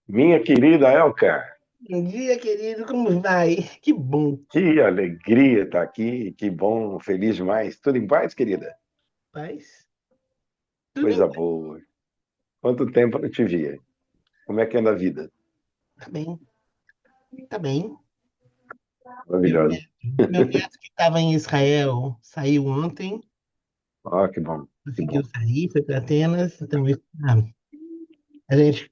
Minha querida Elka, Bom dia, querido, como vai? Que bom, que alegria estar aqui, que bom, feliz demais. Tudo em paz, querida? paz? Tudo em Coisa paz. boa. Quanto tempo eu não te via? Como é que anda a vida? Tá bem, tá bem. Meu Maravilhoso. neto, meu neto que estava em Israel saiu ontem, Ó, que bom, que conseguiu bom. sair, foi para Atenas, então a gente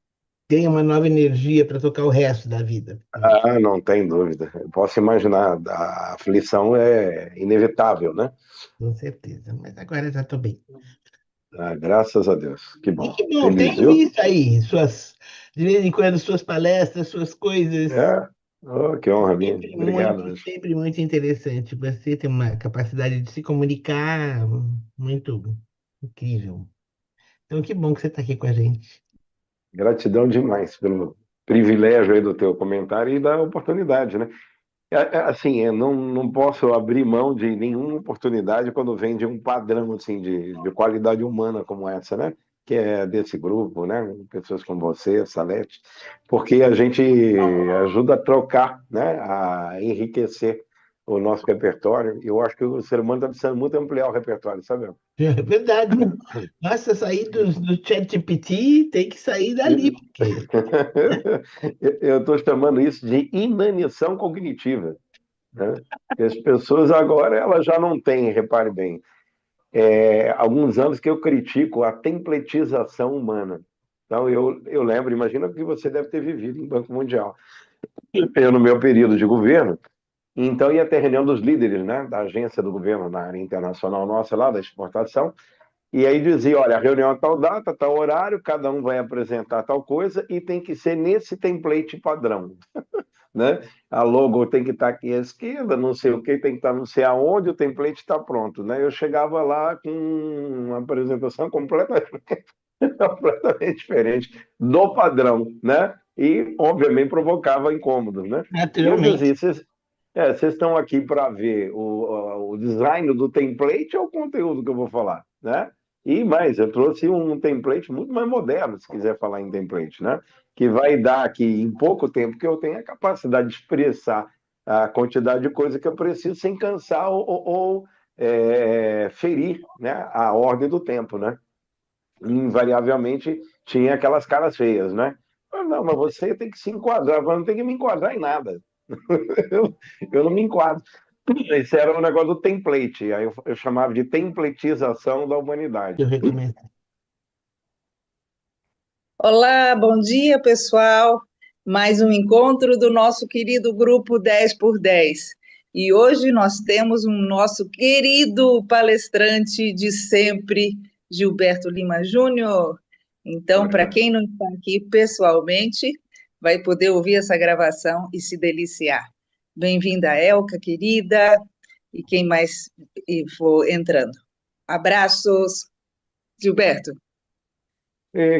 ganha uma nova energia para tocar o resto da vida com ele. Ah, não tem dúvida. Eu posso imaginar, a aflição é inevitável, né? Com certeza, mas agora já estou bem. Ah, graças a Deus. Que E bom. que bom, Feliz, tenho viu? visto aí de vez em quando, suas palestras, suas coisas. É. Oh, que honra minha. Obrigado. Sempre muito interessante. Você tem uma capacidade de se comunicar muito incrível. Então, que bom que você está aqui com a gente. Gratidão demais pelo privilégio aí do teu comentário e da oportunidade, né? Assim, eu não posso abrir mão de nenhuma oportunidade quando vem de um padrão assim de qualidade humana como essa, né? Que é desse grupo, né? Pessoas como você, Salete, porque a gente ajuda a trocar, né? A enriquecer o nosso repertório. Eu acho que o ser humano está precisando muito ampliar o repertório, sabe? É verdade. Basta sair do ChatGPT, tem que sair dali, porque Eu estou chamando isso de inanição cognitiva, né? Porque as pessoas agora elas já não têm, repare bem, alguns anos que eu critico a templetização humana. Então eu lembro, imagina que você deve ter vivido em Banco Mundial. Eu no meu período de governo, então ia ter reunião dos líderes, né, da agência do governo na área internacional nossa lá da exportação. E aí dizia, olha, a reunião é tal data, tal horário, cada um vai apresentar tal coisa e tem que ser nesse template padrão, né? A logo tem que estar aqui à esquerda, não sei o que, tem que estar não sei aonde, o template está pronto, né? Eu chegava lá com uma apresentação completamente diferente do padrão, né? E, obviamente, provocava incômodos, né? E eu naturalmente. dizia, vocês estão aqui para ver o design do template ou o conteúdo que eu vou falar, né? E mais, eu trouxe um template muito mais moderno, se quiser falar em template, né? Que vai dar aqui, em pouco tempo, que eu tenho a capacidade de expressar a quantidade de coisa que eu preciso sem cansar ou ferir, né? A ordem do tempo, né? Invariavelmente tinha aquelas caras feias, né? Não, mas você tem que se enquadrar, mas não tem que me enquadrar em nada. eu, eu não me enquadro. Esse era o negócio do template, aí eu chamava de templatização da humanidade. Eu recomendo. Olá, bom dia, pessoal. Mais um encontro do nosso querido grupo 10 por 10. E hoje nós temos um nosso querido palestrante de sempre, Gilberto Lima Júnior. Então, para quem não está aqui pessoalmente, vai poder ouvir essa gravação e se deliciar. Bem-vinda, Elka, querida, e quem mais for entrando. Abraços, Gilberto.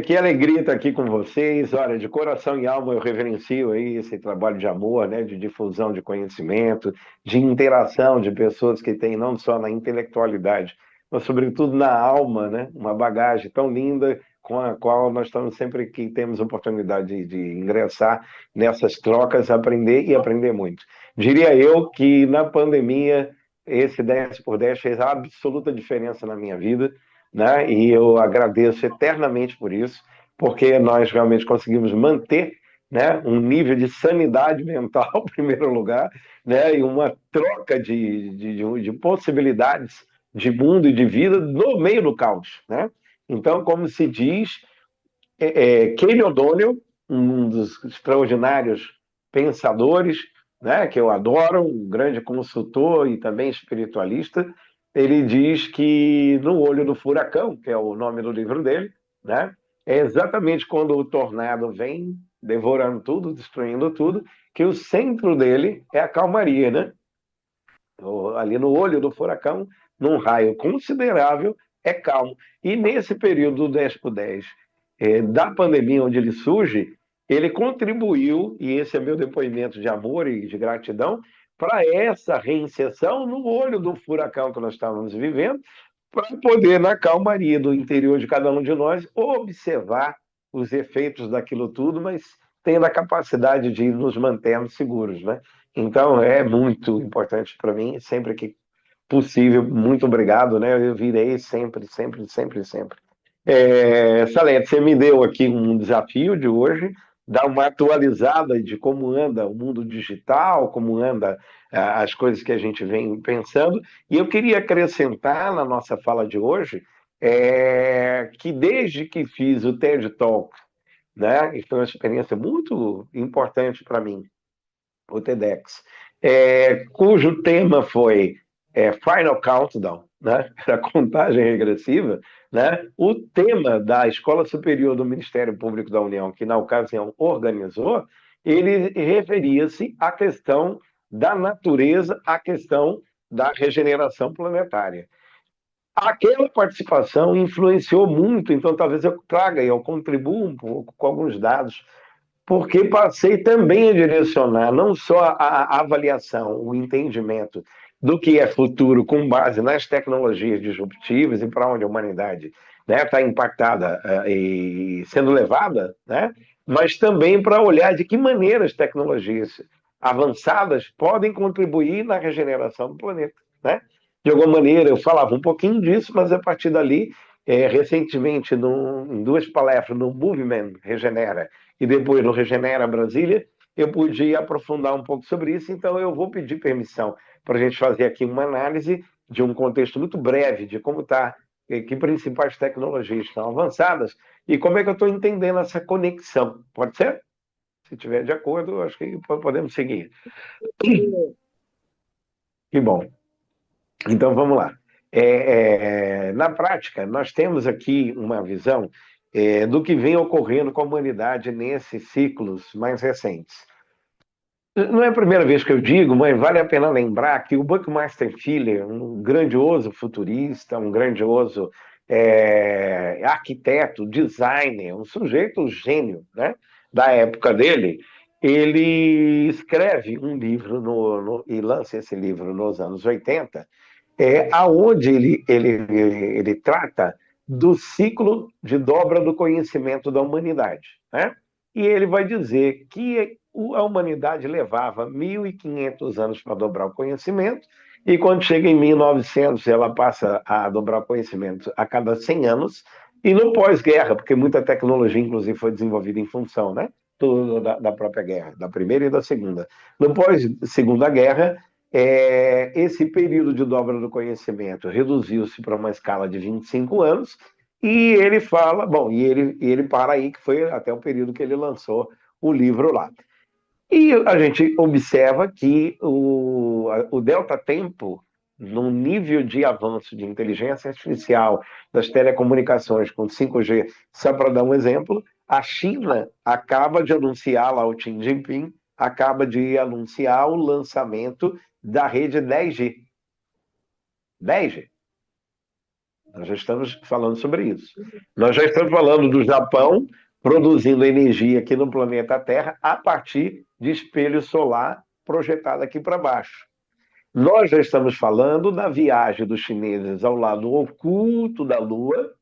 Que alegria estar aqui com vocês. Olha, de coração e alma eu reverencio aí esse trabalho de amor, né, de difusão de conhecimento, de interação de pessoas que têm não só na intelectualidade, mas sobretudo na alma, né, uma bagagem tão linda com a qual nós estamos sempre que temos oportunidade de ingressar nessas trocas, aprender e aprender muito. Diria eu que na pandemia esse 10 por 10 fez a absoluta diferença na minha vida, né? E eu agradeço eternamente por isso, porque nós realmente conseguimos manter, né, um nível de sanidade mental, em primeiro lugar, né, e uma troca de possibilidades de mundo e de vida no meio do caos. Né? Então, como se diz, Kane O'Donnell, um dos extraordinários pensadores, né, que eu adoro, um grande consultor e também espiritualista, ele diz que no olho do furacão, que é o nome do livro dele, né, é exatamente quando o tornado vem devorando tudo, destruindo tudo, que o centro dele é a calmaria, né? Ali no olho do furacão, num raio considerável, é calmo. E nesse período do 10 por 10 da pandemia, onde ele surge, ele contribuiu, e esse é meu depoimento de amor e de gratidão, para essa reinserção no olho do furacão que nós estávamos vivendo, para poder, na calmaria do interior de cada um de nós, observar os efeitos daquilo tudo, mas tendo a capacidade de nos manter seguros, né? Então, é muito importante para mim, sempre que possível, muito obrigado, né? Eu virei sempre, sempre, sempre, sempre. Salete, você me deu aqui um desafio de hoje, dar uma atualizada de como anda o mundo digital, como anda as coisas que a gente vem pensando, e eu queria acrescentar na nossa fala de hoje que desde que fiz o TED Talk, né, e foi uma experiência muito importante para mim, o TEDx, cujo tema foi Final Countdown, né, a contagem regressiva, né, o tema da Escola Superior do Ministério Público da União, que na ocasião organizou, ele referia-se à questão da natureza, à questão da regeneração planetária. Aquela participação influenciou muito, então talvez eu traga e eu contribua um pouco com alguns dados porque passei também a direcionar não só a avaliação, o entendimento do que é futuro com base nas tecnologias disruptivas e para onde a humanidade está impactada e sendo levada, né? Mas também para olhar de que maneira as tecnologias avançadas podem contribuir na regeneração do planeta. Né? De alguma maneira, eu falava um pouquinho disso, mas a partir dali, recentemente, em duas palestras no Movement Regenera, e depois no Regenera Brasília, eu pude aprofundar um pouco sobre isso, então eu vou pedir permissão para a gente fazer aqui uma análise de um contexto muito breve de como está, que principais tecnologias estão avançadas e como é que eu estou entendendo essa conexão. Pode ser? Se tiver de acordo, acho que podemos seguir. Que bom. Então vamos lá. Na prática, nós temos aqui uma visão do que vem ocorrendo com a humanidade nesses ciclos mais recentes. Não é a primeira vez que eu digo, mas vale a pena lembrar que o Buckminster Fuller, um grandioso futurista, um grandioso arquiteto, designer, um sujeito gênio, né, da época dele, ele escreve um livro e lança esse livro nos anos 80, aonde ele trata do ciclo de dobra do conhecimento da humanidade. Né? E ele vai dizer que a humanidade levava 1.500 anos para dobrar o conhecimento, e quando chega em 1900, ela passa a dobrar o conhecimento a cada 100 anos, e no pós-guerra, porque muita tecnologia, inclusive, foi desenvolvida em função da própria guerra, da Primeira e da Segunda. No pós-Segunda Guerra, esse período de dobra do conhecimento reduziu-se para uma escala de 25 anos, e ele fala, bom, e ele para aí, que foi até o período que ele lançou o livro lá. E a gente observa que o delta tempo, no nível de avanço de inteligência artificial, das telecomunicações com 5G, só para dar um exemplo, a China acaba de anunciar, lá o Xi Jinping, acaba de anunciar o lançamento da rede 10G. 10G. Nós já estamos falando sobre isso. Nós já estamos falando do Japão produzindo energia aqui no planeta Terra a partir de espelho solar projetado aqui para baixo. Nós já estamos falando da viagem dos chineses ao lado oculto da Lua,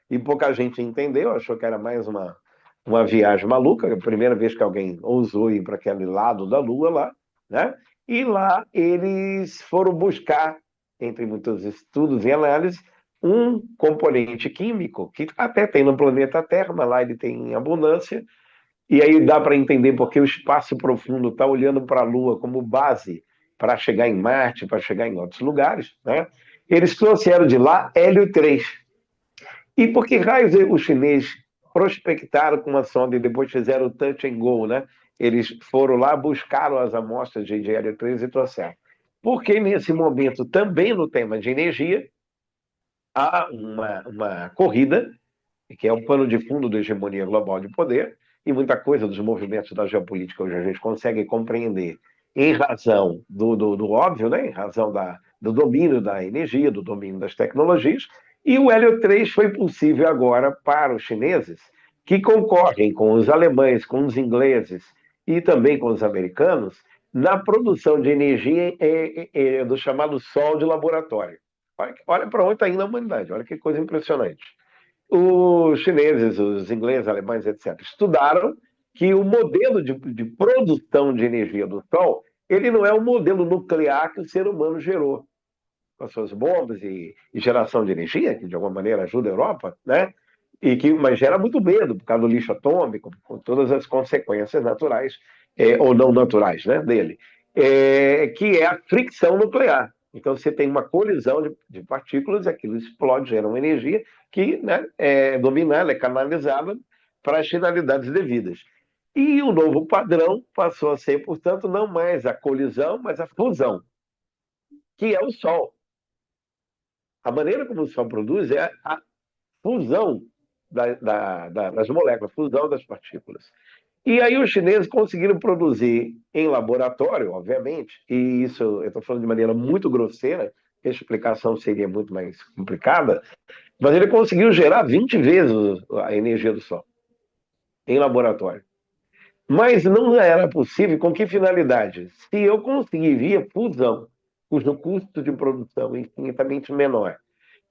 e pouca gente entendeu, achou que era mais uma viagem maluca, a primeira vez que alguém ousou ir para aquele lado da Lua lá, né? E lá eles foram buscar, entre muitos estudos e análises, um componente químico que até tem no planeta Terra, mas lá ele tem em abundância, e aí dá para entender porque o espaço profundo está olhando para a Lua como base para chegar em Marte, para chegar em outros lugares, né? Eles trouxeram de lá hélio 3. E por que raios os chineses prospectaram com uma sonda e depois fizeram o touch and go, né? Eles foram lá, buscaram as amostras de hélio 3 e trouxeram. Porque nesse momento, também no tema de energia, há uma corrida, que é um pano de fundo da hegemonia global de poder, e muita coisa dos movimentos da geopolítica hoje a gente consegue compreender em razão do óbvio, né? Em razão do domínio da energia, do domínio das tecnologias, e o hélio 3 foi possível agora para os chineses, que concorrem com os alemães, com os ingleses e também com os americanos, na produção de energia do chamado sol de laboratório. Olha para onde está indo a humanidade, olha que coisa impressionante. os chineses, os ingleses, alemães, etc., estudaram que o modelo de produção de energia do Sol, ele não é um modelo nuclear que o ser humano gerou com as suas bombas e geração de energia, que de alguma maneira ajuda a Europa, né? Mas gera muito medo por causa do lixo atômico, com todas as consequências naturais ou não naturais, né, dele, que é a fricção nuclear. Então você tem uma colisão de partículas, aquilo explode, gera uma energia que, né, é dominada, é canalizada para as finalidades devidas. E o novo padrão passou a ser, portanto, não mais a colisão, mas a fusão, que é o Sol. A maneira como o Sol produz é a fusão das moléculas, fusão das partículas. E aí os chineses conseguiram produzir em laboratório, obviamente, e isso eu estou falando de maneira muito grosseira, a explicação seria muito mais complicada, mas ele conseguiu gerar 20 vezes a energia do Sol em laboratório. Mas não era possível, com que finalidade? Se eu conseguir via fusão, cujo custo de produção é infinitamente menor,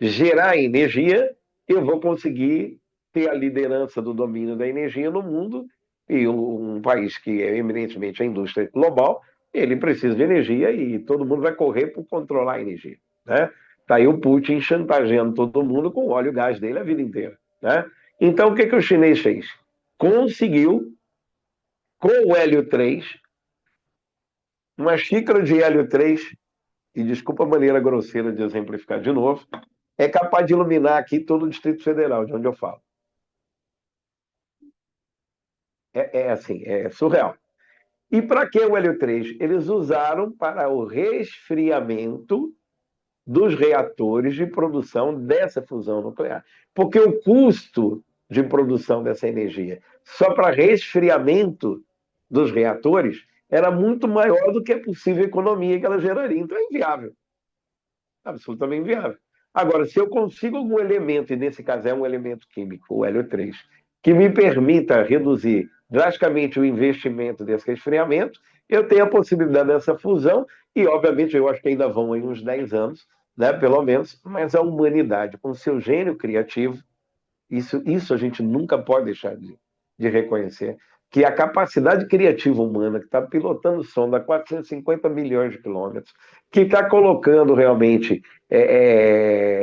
gerar energia, eu vou conseguir ter a liderança do domínio da energia no mundo, e um país que é eminentemente a indústria global, ele precisa de energia e todo mundo vai correr por controlar a energia, né? Tá aí o Putin chantageando todo mundo com o óleo e gás dele a vida inteira, né? Então, o que que o chinês fez? Conseguiu, com o hélio 3, uma xícara de hélio 3, e desculpa a maneira grosseira de exemplificar de novo, é capaz de iluminar aqui todo o Distrito Federal, de onde eu falo. É assim, é surreal. E para que o hélio 3? Eles usaram para o resfriamento dos reatores de produção dessa fusão nuclear. Porque o custo de produção dessa energia só para resfriamento dos reatores era muito maior do que a possível economia que ela geraria. Então é inviável. Absolutamente inviável. Agora, se eu consigo algum elemento, e nesse caso é um elemento químico, o hélio 3, que me permita reduzir drasticamente o investimento desse resfriamento, eu tenho a possibilidade dessa fusão, e obviamente eu acho que ainda vão aí uns 10 anos, né, pelo menos, mas a humanidade, com seu gênio criativo, isso a gente nunca pode deixar de reconhecer, que a capacidade criativa humana que está pilotando o sonda a 450 milhões de quilômetros, que está colocando realmente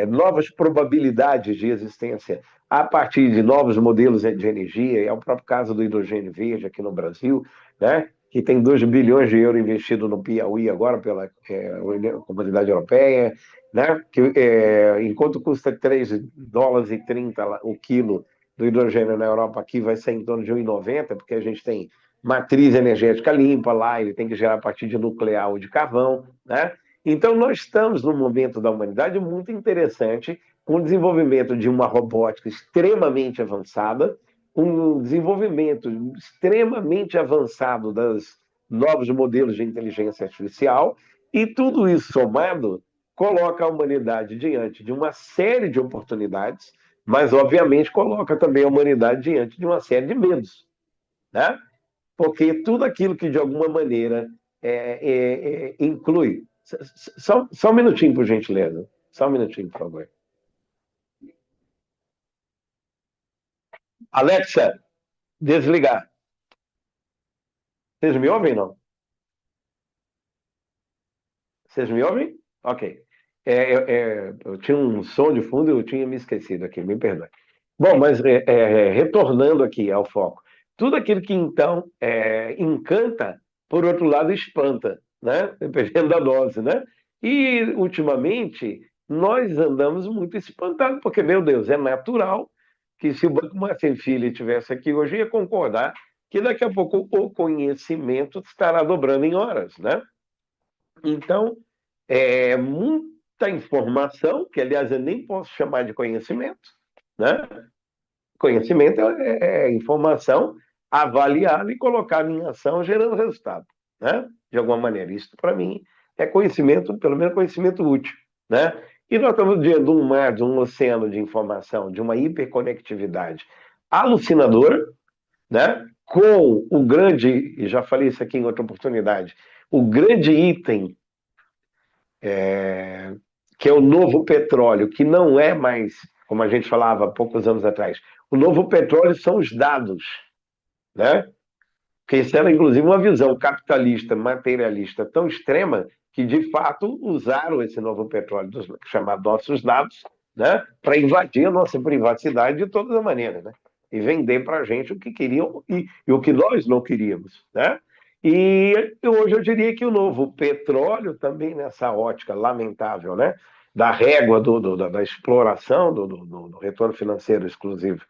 novas probabilidades de existência a partir de novos modelos de energia, é o próprio caso do hidrogênio verde aqui no Brasil, né? Que tem 2 bilhões de euros investidos no Piauí agora pela Comunidade Europeia, né? Que, enquanto custa 3 dólares e 30 o quilo do hidrogênio na Europa, aqui vai ser em torno de 1,90, porque a gente tem matriz energética limpa lá, ele tem que gerar a partir de nuclear ou de carvão, né? Então nós estamos num momento da humanidade muito interessante, com o desenvolvimento de uma robótica extremamente avançada, um desenvolvimento extremamente avançado dos novos modelos de inteligência artificial, e tudo isso somado coloca a humanidade diante de uma série de oportunidades, mas obviamente coloca também a humanidade diante de uma série de medos, né? Porque tudo aquilo que de alguma maneira inclui. Só um minutinho, por gentileza. Só um minutinho, por favor. Alexa, desligar. Vocês me ouvem, não? Vocês me ouvem? Ok. Eu tinha um som de fundo e eu tinha me esquecido aqui, me perdoe. Bom, mas retornando aqui ao foco. Tudo aquilo que, então, encanta, por outro lado, espanta, né? Dependendo da dose, né? E, ultimamente, nós andamos muito espantados, porque, meu Deus, é natural que se o Banco Marcelo Filho estivesse aqui hoje, ia concordar que daqui a pouco o conhecimento estará dobrando em horas, né? Então, muita informação, que aliás eu nem posso chamar de conhecimento, né? Conhecimento é informação avaliada e colocada em ação, gerando resultado, né? De alguma maneira. Isso, para mim, é conhecimento, pelo menos conhecimento útil, né? E nós estamos diante de um mar, de um oceano de informação, de uma hiperconectividade alucinadora, né? Com o grande, e já falei isso aqui em outra oportunidade, o grande item que é o novo petróleo, que não é mais como a gente falava há poucos anos atrás. O novo petróleo são os dados, né? Porque isso era, inclusive, uma visão capitalista, materialista tão extrema que, de fato, usaram esse novo petróleo, chamado nossos dados, né, para invadir a nossa privacidade de todas as maneiras, né? E vender para a gente o que queriam e o que nós não queríamos, né? E hoje eu diria que o novo petróleo, também nessa ótica lamentável, né, da régua da exploração, do retorno financeiro exclusivo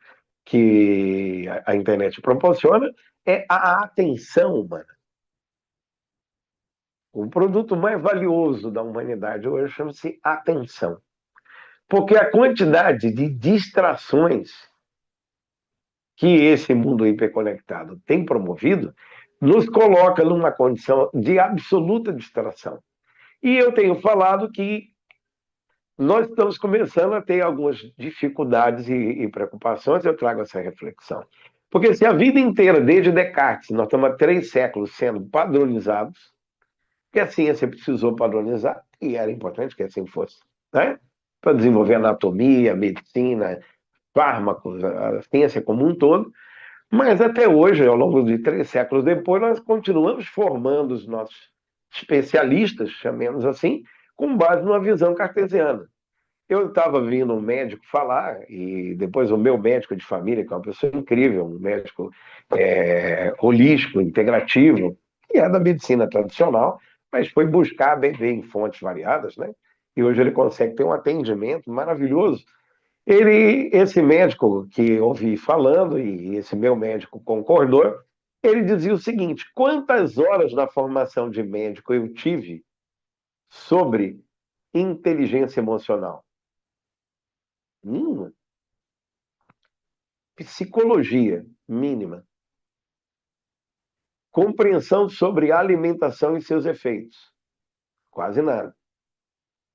que a internet proporciona, é a atenção humana. O produto mais valioso da humanidade hoje chama-se atenção. Porque a quantidade de distrações que esse mundo hiperconectado tem promovido nos coloca numa condição de absoluta distração. E eu tenho falado que nós estamos começando a ter algumas dificuldades e preocupações, eu trago essa reflexão. Porque se a vida inteira, desde Descartes, nós estamos há 3 séculos sendo padronizados, que a ciência precisou padronizar, e era importante que assim fosse, né? Para desenvolver anatomia, medicina, fármacos, a ciência como um todo, mas até hoje, ao longo de 3 séculos depois, nós continuamos formando os nossos especialistas, chamemos assim, com base numa visão cartesiana. Eu estava vindo um médico falar, e depois o meu médico de família, que é uma pessoa incrível, um médico holístico, integrativo, que é da medicina tradicional, mas foi buscar beber em fontes variadas, né? E hoje ele consegue ter um atendimento maravilhoso. Esse médico que eu ouvi falando, e esse meu médico concordou, ele dizia o seguinte: quantas horas na formação de médico eu tive sobre inteligência emocional? Nenhuma. Psicologia, mínima. Compreensão sobre alimentação e seus efeitos, quase nada.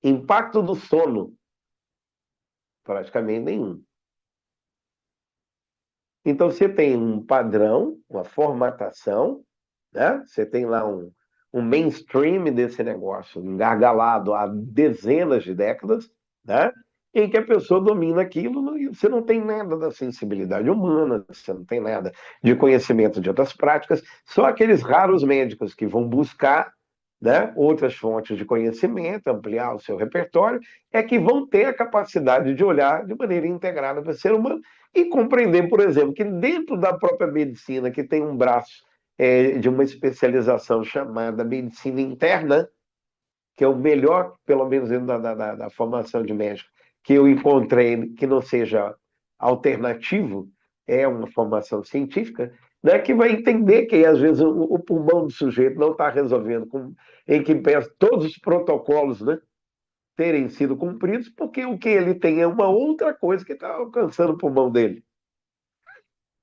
Impacto do sono, praticamente nenhum. Então você tem um padrão, uma formatação, né? Você tem lá um mainstream desse negócio, engargalado há dezenas de décadas, né? Em que a pessoa domina aquilo e você não tem nada da sensibilidade humana, você não tem nada de conhecimento de outras práticas, só aqueles raros médicos que vão buscar, né, outras fontes de conhecimento, ampliar o seu repertório, é que vão ter a capacidade de olhar de maneira integrada para o ser humano e compreender, por exemplo, que dentro da própria medicina, que tem um braço de uma especialização chamada medicina interna, que é o melhor, pelo menos dentro da formação de médico, que eu encontrei que não seja alternativo, é uma formação científica, né, que vai entender que, às vezes, o pulmão do sujeito não está resolvendo, em que pensa todos os protocolos, né, terem sido cumpridos, porque o que ele tem é uma outra coisa que está alcançando o pulmão dele.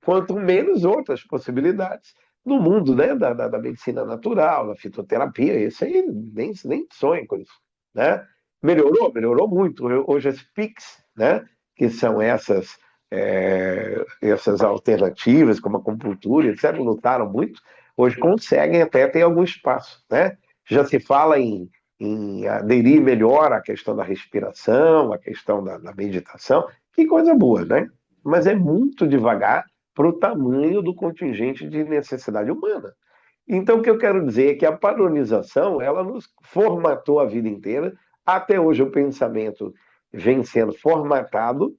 Quanto menos outras possibilidades no mundo, né, da medicina natural, da fitoterapia, isso aí nem sonha com isso, né? Melhorou muito. Hoje as PICs, né, que são essas alternativas, como a acupuntura, etc., lutaram muito, hoje conseguem até ter algum espaço, né? Já se fala em aderir melhor à questão da respiração, à questão da meditação, que coisa boa, né? Mas é muito devagar para o tamanho do contingente de necessidade humana. Então, o que eu quero dizer é que a padronização, ela nos formatou a vida inteira. Até hoje o pensamento vem sendo formatado.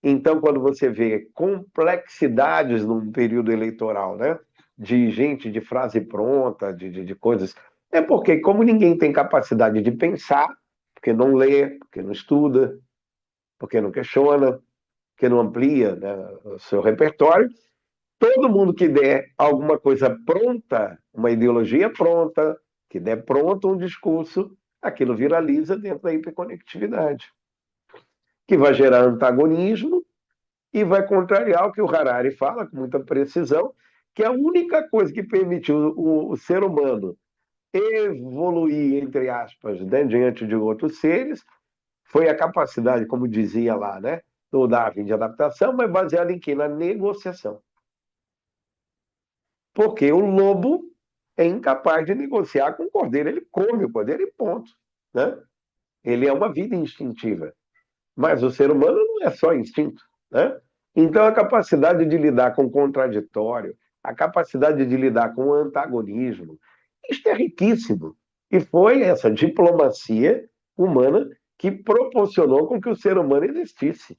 Então, quando você vê complexidades num período eleitoral, né, de gente de frase pronta, de coisas, é porque, como ninguém tem capacidade de pensar, porque não lê, porque não estuda, porque não questiona, porque não amplia, né, o seu repertório, todo mundo que der alguma coisa pronta, uma ideologia pronta, que der pronto um discurso, aquilo viraliza dentro da hiperconectividade, que vai gerar antagonismo e vai contrariar o que o Harari fala com muita precisão, que a única coisa que permitiu o ser humano evoluir, entre aspas, né, diante de outros seres, foi a capacidade, como dizia lá, né, do Darwin, de adaptação, mas baseada em quê? Na negociação. Porque o lobo é incapaz de negociar com o cordeiro. Ele come o cordeiro e ponto, né? Ele é uma vida instintiva. Mas o ser humano não é só instinto, né? Então, a capacidade de lidar com o contraditório, a capacidade de lidar com o antagonismo, isso é riquíssimo. E foi essa diplomacia humana que proporcionou com que o ser humano existisse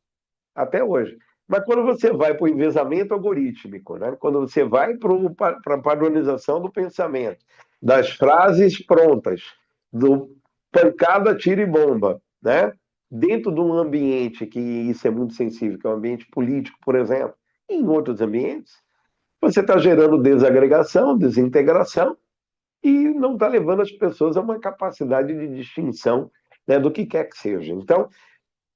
até hoje. Mas quando você vai para o envezamento algorítmico, né? Quando você vai para a padronização do pensamento, das frases prontas, do pancada, tiro e bomba, né? Dentro de um ambiente que isso é muito sensível, que é o ambiente político, por exemplo, e em outros ambientes, você está gerando desagregação, desintegração e não está levando as pessoas a uma capacidade de distinção, né, do que quer que seja. Então,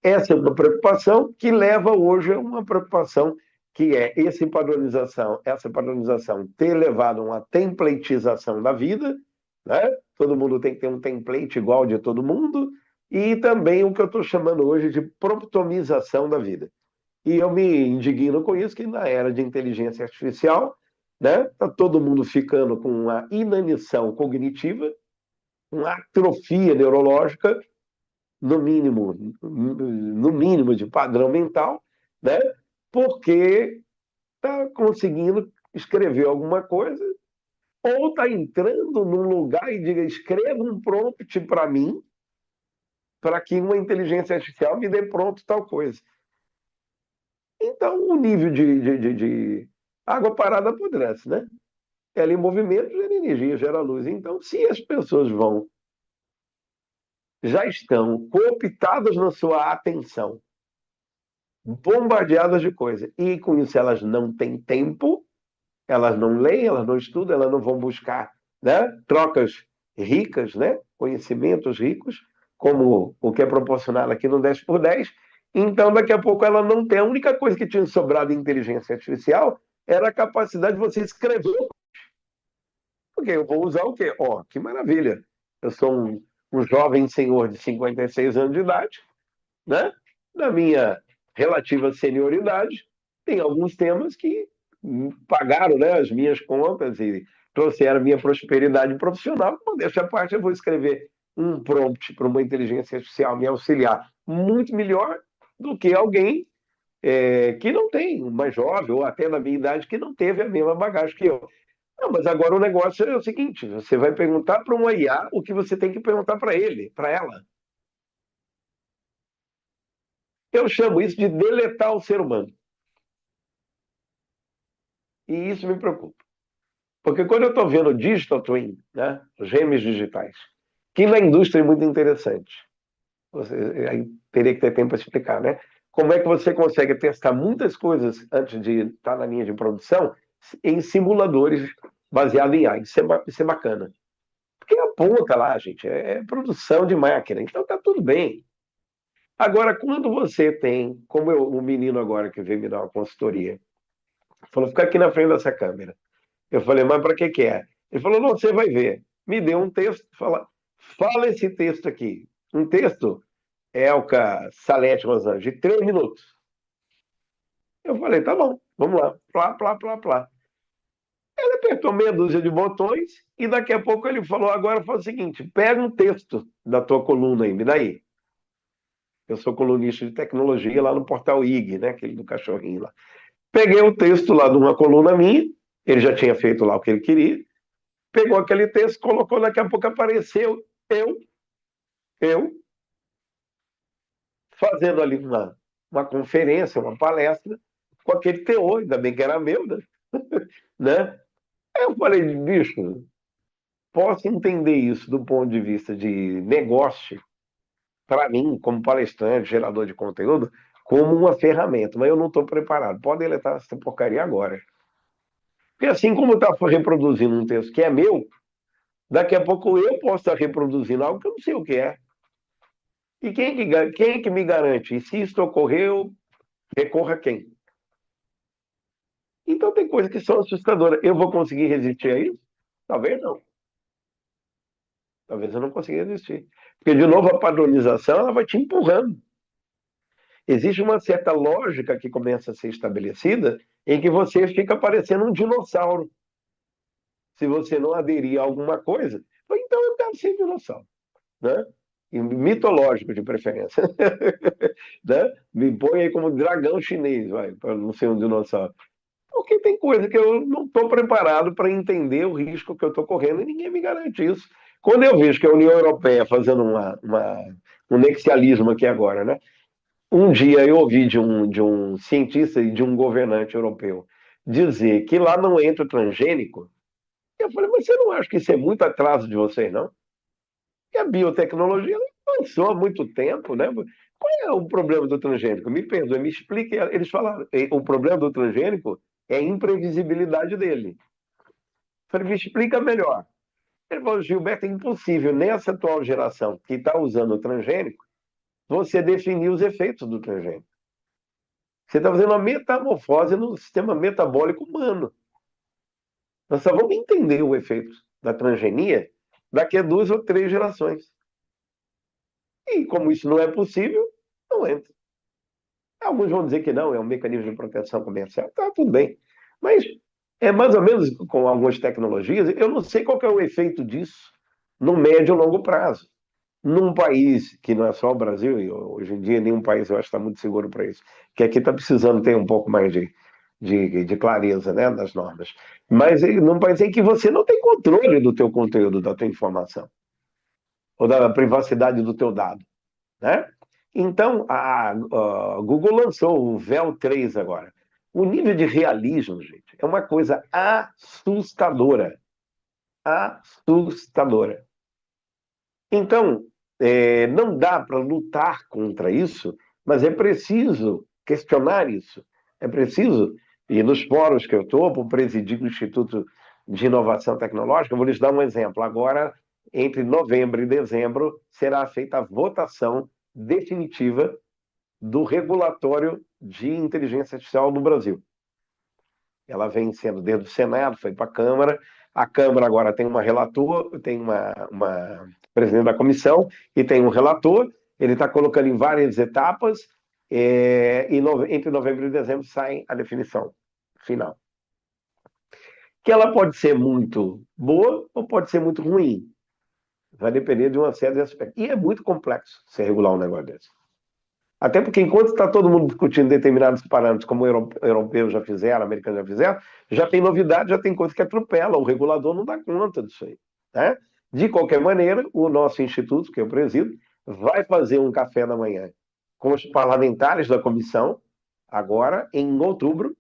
essa é uma preocupação que leva hoje a uma preocupação que é essa padronização ter levado a uma templatização da vida, né? Todo mundo tem que ter um template igual de todo mundo, e também o que eu estou chamando hoje de promptomização da vida. E eu me indigno com isso, que na era de inteligência artificial, né, tá todo mundo ficando com uma inanição cognitiva, uma atrofia neurológica, no mínimo de padrão mental, né? Porque está conseguindo escrever alguma coisa ou está entrando num lugar e diga, escreva um prompt para mim, para que uma inteligência artificial me dê pronto tal coisa. Então, o nível de água parada apodrece, né? Ela em movimento gera energia, gera luz. Então, se as pessoas já estão cooptadas na sua atenção, bombardeadas de coisa. E com isso elas não têm tempo, elas não leem, elas não estudam, elas não vão buscar, né, trocas ricas, né, conhecimentos ricos, como o que é proporcionado aqui no 10x10. Então, daqui a pouco, ela não tem. A única coisa que tinha sobrado em inteligência artificial era a capacidade de você escrever. Porque eu vou usar o quê? Ó, que maravilha. Eu sou um jovem senhor de 56 anos de idade, né? Na minha relativa senioridade, tem alguns temas que pagaram, né, as minhas contas e trouxeram a minha prosperidade profissional. Modéstia à parte, eu vou escrever um prompt para uma inteligência artificial me auxiliar muito melhor do que alguém que não tem, um mais jovem, ou até na minha idade, que não teve a mesma bagagem que eu. Não, mas agora o negócio é o seguinte: você vai perguntar para um IA o que você tem que perguntar para ele, para ela. Eu chamo isso de deletar o ser humano. E isso me preocupa. Porque quando eu estou vendo o Digital Twin, né, os gêmeos digitais, que na indústria é muito interessante, você, aí teria que ter tempo para explicar, né? Como é que você consegue testar muitas coisas antes de estar na linha de produção em simuladores baseados em AI. Isso é bacana. Porque aponta lá, gente, é produção de máquina, então tá tudo bem. Agora, quando você tem, como o menino agora que veio me dar uma consultoria, falou, fica aqui na frente dessa câmera. Eu falei, mas para que é? Ele falou, não, você vai ver. Me deu um texto, fala esse texto aqui. Um texto, Elka Salete Rosângela, de 3 minutos. Eu falei, tá bom, vamos lá. Plá, plá, plá, plá. Ele apertou meia dúzia de botões e daqui a pouco ele falou, agora faz o seguinte, pega um texto da tua coluna aí, me dá aí. Eu sou colunista de tecnologia lá no portal IG, né, aquele do cachorrinho lá. Peguei o texto lá de uma coluna minha, ele já tinha feito lá o que ele queria, pegou aquele texto, colocou, daqui a pouco apareceu eu fazendo ali uma conferência, uma palestra, com aquele teor, ainda bem que era meu, né? né? Aí eu falei, bicho, posso entender isso do ponto de vista de negócio, para mim, como palestrante, gerador de conteúdo, como uma ferramenta, mas eu não estou preparado. Pode deletar essa porcaria agora. Porque assim como eu estava reproduzindo um texto que é meu, daqui a pouco eu posso estar reproduzindo algo que eu não sei o que é. E quem é que me garante? E se isso ocorrer, eu recorro a quem? Então tem coisas que são assustadoras. Eu vou conseguir resistir a isso? Talvez não. Talvez eu não consiga resistir. Porque, de novo, a padronização ela vai te empurrando. Existe uma certa lógica que começa a ser estabelecida em que você fica parecendo um dinossauro. Se você não aderir a alguma coisa, então eu quero ser dinossauro. Né? e mitológico de preferência, né? Me põe aí como dragão chinês, vai, para não ser um dinossauro. Porque tem coisa que eu não estou preparado para entender o risco que eu estou correndo e ninguém me garante isso. Quando eu vejo que a União Europeia fazendo um nexialismo aqui agora, né? Um dia eu ouvi de um cientista e de um governante europeu dizer que lá não entra o transgênico. Eu falei, mas você não acha que isso é muito atraso de vocês, não? Que a biotecnologia ela avançou há muito tempo, né? Qual é o problema do transgênico? Me perdoe, me explique. Eles falaram, o problema do transgênico é a imprevisibilidade dele. Eu falei, me explica melhor. Ele falou, Gilberto, é impossível nessa atual geração que está usando o transgênico, você definir os efeitos do transgênico. Você está fazendo uma metamorfose no sistema metabólico humano. Nós só vamos entender o efeito da transgenia daqui a 2 ou 3 gerações. E como isso não é possível, não entra. Alguns vão dizer que não, é um mecanismo de proteção comercial. Tá, tudo bem. Mas é mais ou menos com algumas tecnologias, eu não sei qual que é o efeito disso no médio e longo prazo. Num país que não é só o Brasil, e hoje em dia nenhum país eu acho que está muito seguro para isso, que aqui está precisando ter um pouco mais de clareza, né, das normas. Mas num país em que você não tem controle do teu conteúdo, da tua informação, ou da privacidade do teu dado, né? Então, a Google lançou o Véu 3 agora. O nível de realismo, gente, é uma coisa assustadora. Assustadora. Então, não dá para lutar contra isso, mas é preciso questionar isso. É preciso, e nos fóruns que eu estou, por presidir o Instituto de Inovação Tecnológica, eu vou lhes dar um exemplo. Agora, entre novembro e dezembro, será feita a votação definitiva do regulatório de inteligência artificial no Brasil. Ela vem sendo desde o Senado, foi para a Câmara. A Câmara agora tem uma relator, tem uma presidente da comissão e tem um relator. Ele está colocando em várias etapas e entre novembro e dezembro sai a definição final. Que ela pode ser muito boa ou pode ser muito ruim. Vai depender de uma série de aspectos. E é muito complexo você regular um negócio desse. Até porque enquanto está todo mundo discutindo determinados parâmetros, como europeus já fizeram, americanos já fizeram, já tem novidade, já tem coisa que atropela, o regulador não dá conta disso aí. Né? De qualquer maneira, o nosso instituto, que eu presido, vai fazer um café da manhã com os parlamentares da comissão, agora em outubro,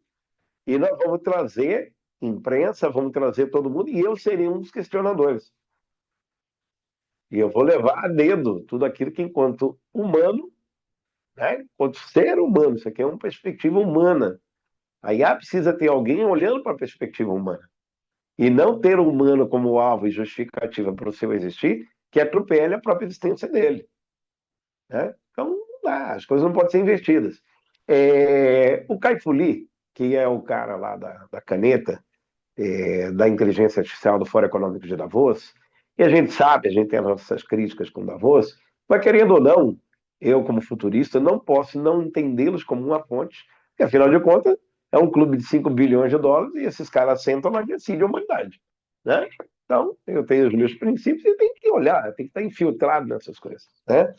e nós vamos trazer imprensa, vamos trazer todo mundo, e eu serei um dos questionadores. E eu vou levar a dedo tudo aquilo que, enquanto humano, né? Enquanto ser humano, isso aqui é uma perspectiva humana. A IA precisa ter alguém olhando para a perspectiva humana. E não ter o humano como alvo e justificativa para o seu existir, que atropele a própria existência dele. Né? Então, não dá, as coisas não podem ser invertidas. O Kai-Fu Lee, que é o cara lá da caneta, da inteligência artificial do Fórum Econômico de Davos, e a gente sabe, a gente tem as nossas críticas com Davos, mas querendo ou não, eu como futurista não posso não entendê-los como uma fonte, porque afinal de contas é um clube de 5 bilhões de dólares e esses caras sentam lá e decidem a humanidade. Né? Então, eu tenho os meus princípios e tenho que olhar, tem que estar infiltrado nessas coisas. Né?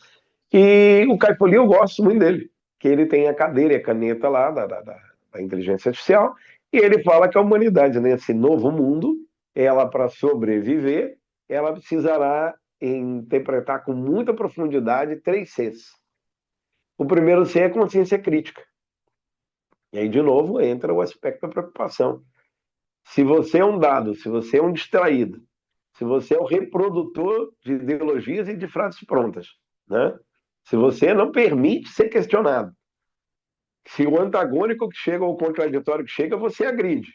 E o Kai-Fu Lee, eu gosto muito dele, que ele tem a cadeira e a caneta lá da inteligência artificial, e ele fala que a humanidade, nesse novo mundo, ela, para sobreviver, ela precisará interpretar com muita profundidade 3 Cs. O primeiro C é consciência crítica. E aí, de novo, entra o aspecto da preocupação. Se você é um dado, se você é um distraído, se você é o reprodutor de ideologias e de frases prontas, né? Se você não permite ser questionado, se o antagônico que chega ou o contraditório que chega, você agride,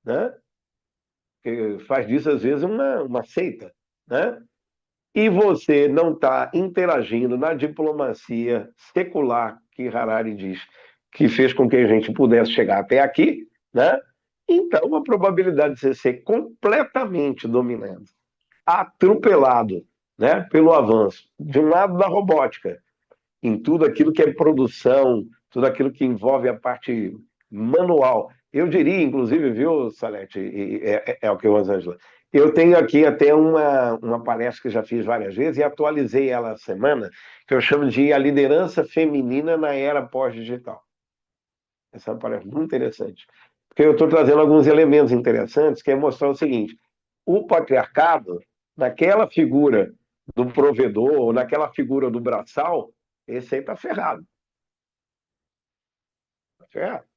né? Que faz disso, às vezes, uma seita, né? E você não está interagindo na diplomacia secular que Harari diz que fez com que a gente pudesse chegar até aqui, né? Então, a probabilidade de você ser completamente dominado, atropelado, né, pelo avanço, de um lado da robótica, em tudo aquilo que é produção, tudo aquilo que envolve a parte manual. Eu diria, inclusive, viu, Salete, é o que, Rosângela? Eu tenho aqui até uma palestra que eu já fiz várias vezes e atualizei ela essa semana, que eu chamo de A Liderança Feminina na Era Pós-Digital. Essa é uma palestra muito interessante. Porque eu estou trazendo alguns elementos interessantes, que é mostrar o seguinte: o patriarcado, naquela figura do provedor, ou naquela figura do braçal, esse aí está ferrado. Tá ferrado.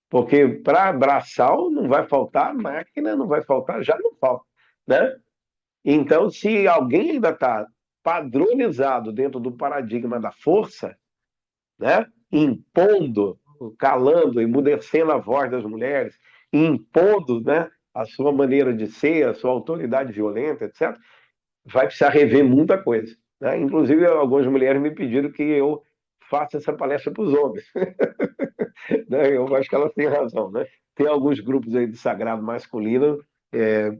Porque para braçal não vai faltar máquina, não vai faltar, já não falta, né? Então, se alguém ainda está padronizado dentro do paradigma da força, né? Impondo, calando, emudecendo a voz das mulheres, impondo, né? A sua maneira de ser, a sua autoridade violenta, etc., vai precisar rever muita coisa, né? Inclusive, algumas mulheres me pediram que eu faça essa palestra para os homens. Né? Eu acho que ela tem razão, né? Tem alguns grupos aí de sagrado masculino,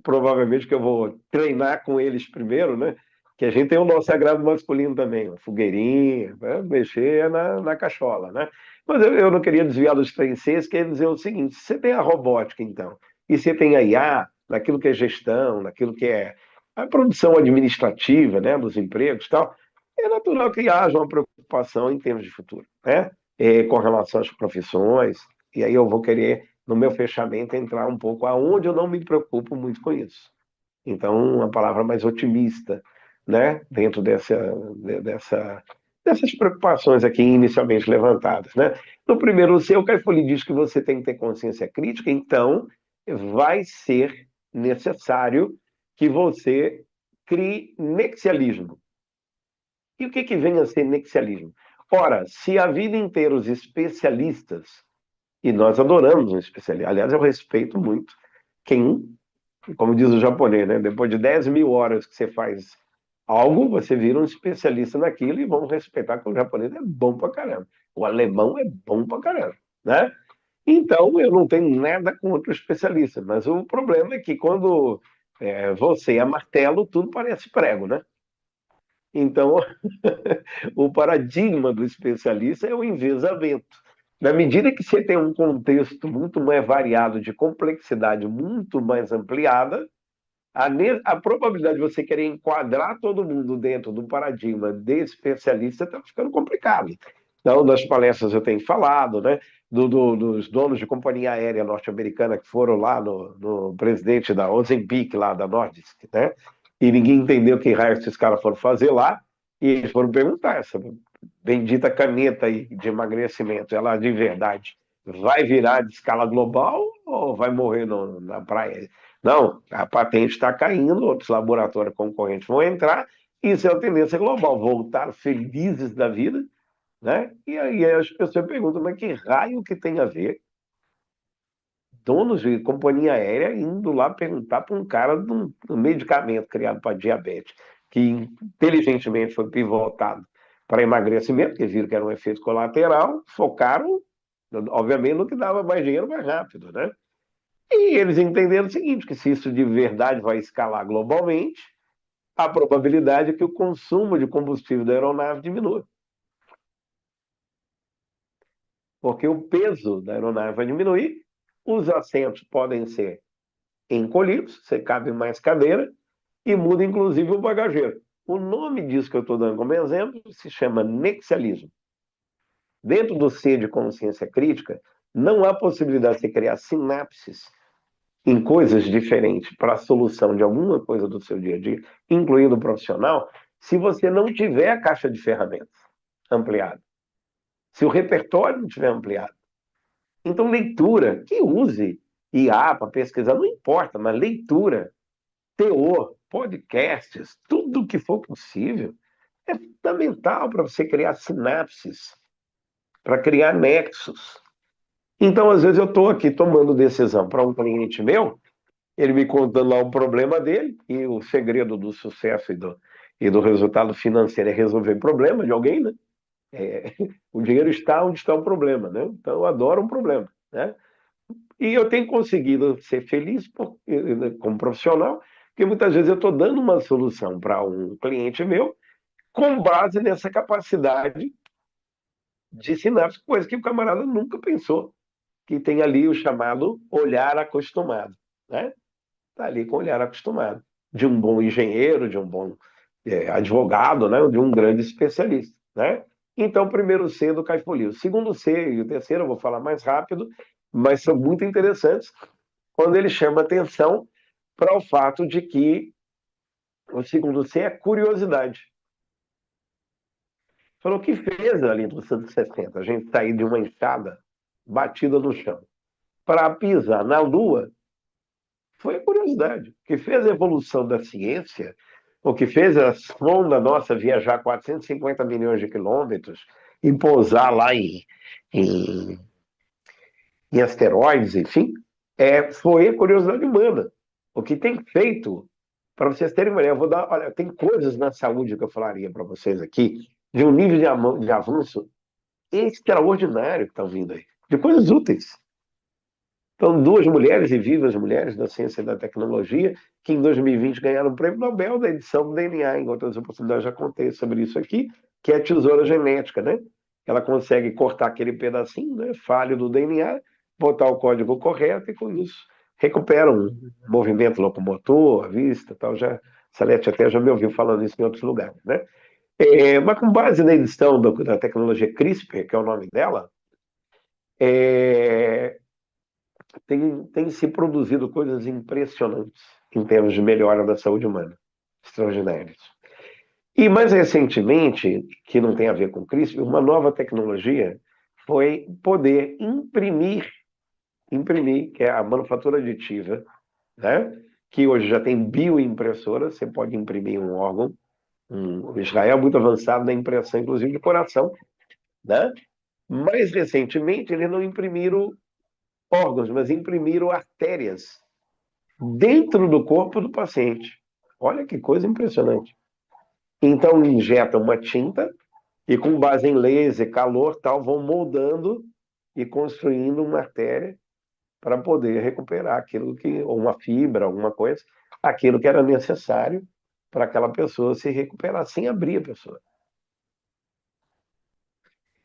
provavelmente que eu vou treinar com eles primeiro, né? Que a gente tem o nosso sagrado masculino também, a fogueirinha, né? Mexer na cachola, né? Mas eu não queria desviar dos 3Cs, queria dizer o seguinte: se você tem a robótica, então, e você tem a IA, naquilo que é gestão, naquilo que é a produção administrativa, né, dos empregos e tal, é natural que haja uma preocupação em termos de futuro, né? Com relação às profissões, e aí eu vou querer, no meu fechamento, entrar um pouco aonde eu não me preocupo muito com isso. Então, uma palavra mais otimista, né? Dentro dessa, dessas preocupações aqui inicialmente levantadas, né? No primeiro seu, o Caifoli diz que você tem que ter consciência crítica, então vai ser necessário que você crie nexialismo. E o que vem a ser nexialismo? Ora, se a vida inteira os especialistas, e nós adoramos um especialista, aliás, eu respeito muito quem, como diz o japonês, né? Depois de 10.000 horas que você faz algo, você vira um especialista naquilo e vamos respeitar que o japonês é bom pra caramba. O alemão é bom pra caramba, né? Então, eu não tenho nada contra o especialista, mas o problema é que quando você é martelo, tudo parece prego, né? Então, o paradigma do especialista é o envezamento. Na medida que você tem um contexto muito mais variado, de complexidade muito mais ampliada, a probabilidade de você querer enquadrar todo mundo dentro do paradigma de especialista está ficando complicado. Então, nas palestras eu tenho falado, né, dos donos de companhia aérea norte-americana que foram lá no presidente da Ozempic, lá da Nordisk, né, e ninguém entendeu que raio esses caras foram fazer lá, e eles foram perguntar: essa bendita caneta aí de emagrecimento, ela de verdade vai virar de escala global ou vai morrer na praia? Não, a patente está caindo, outros laboratórios concorrentes vão entrar, isso é a tendência global, voltar felizes da vida, né? E aí as pessoas perguntam: mas que raio que tem a ver donos de companhia aérea indo lá perguntar para um cara de um medicamento criado para diabetes, que inteligentemente foi pivotado para emagrecimento, que viram que era um efeito colateral, focaram, obviamente, no que dava mais dinheiro mais rápido, né? E eles entenderam o seguinte: que se isso de verdade vai escalar globalmente, a probabilidade é que o consumo de combustível da aeronave diminua. Porque o peso da aeronave vai diminuir, os assentos podem ser encolhidos, você cabe mais cadeira, e muda inclusive o bagageiro. O nome disso que eu estou dando como exemplo se chama nexialismo. Dentro do C de consciência crítica, não há possibilidade de você criar sinapses em coisas diferentes para a solução de alguma coisa do seu dia a dia, incluindo o profissional, se você não tiver a caixa de ferramentas ampliada, se o repertório não tiver ampliado. Então, leitura, que use IA para pesquisar, não importa, mas leitura, teor, podcasts, tudo que for possível, é fundamental para você criar sinapses, para criar nexos. Então, às vezes, eu estou aqui tomando decisão para um cliente meu, ele me contando lá o problema dele, e o segredo do sucesso e do resultado financeiro é resolver problema de alguém, né? O dinheiro está onde está o problema, né? Então, eu adoro um problema, né? E eu tenho conseguido ser feliz como profissional, porque muitas vezes eu estou dando uma solução para um cliente meu com base nessa capacidade de sinapse, coisa que o camarada nunca pensou, que tem ali o chamado olhar acostumado, né? está ali com o olhar acostumado, de um bom engenheiro, de um bom advogado, né? De um grande especialista, né? Então, o primeiro C do Caifolio. O segundo C e o terceiro eu vou falar mais rápido, mas são muito interessantes, quando ele chama atenção para o fato de que o segundo C é curiosidade. Falou que fez ali nos anos 60, a gente sair de uma enxada batida no chão para pisar na Lua, foi a curiosidade. O que fez a evolução da ciência, o que fez a sonda nossa viajar 450 milhões de quilômetros e pousar lá em, em asteroides, enfim, foi a curiosidade humana. O que tem feito, para vocês terem uma ideia, eu vou dar, olha, tem coisas na saúde que eu falaria para vocês aqui, de um nível de avanço extraordinário que estão vindo aí, de coisas úteis. Então, duas mulheres, e vivas mulheres da ciência e da tecnologia, que em 2020 ganharam o Prêmio Nobel da edição do DNA. Em outras oportunidades já contei sobre isso aqui, que é a tesoura genética, né? Ela consegue cortar aquele pedacinho, né, falho do DNA, botar o código correto e com isso recupera um movimento locomotor, a vista, tal. Já Salete até já me ouviu falando isso em outros lugares, né? Mas com base na edição da tecnologia CRISPR, que é o nome dela, é, tem se produzido coisas impressionantes em termos de melhora da saúde humana, extraordinárias. E mais recentemente, que não tem a ver com CRISPR, uma nova tecnologia foi poder imprimir, que é a manufatura aditiva, né? Que hoje já tem bioimpressora, você pode imprimir um órgão. Israel é muito avançado na impressão, inclusive de coração, né? Mais recentemente, eles não imprimiram órgãos, mas imprimiram artérias dentro do corpo do paciente. Olha que coisa impressionante. Então, injetam uma tinta e, com base em laser, calor, tal, vão moldando e construindo uma artéria para poder recuperar aquilo que, ou uma fibra, alguma coisa, aquilo que era necessário para aquela pessoa se recuperar sem abrir a pessoa.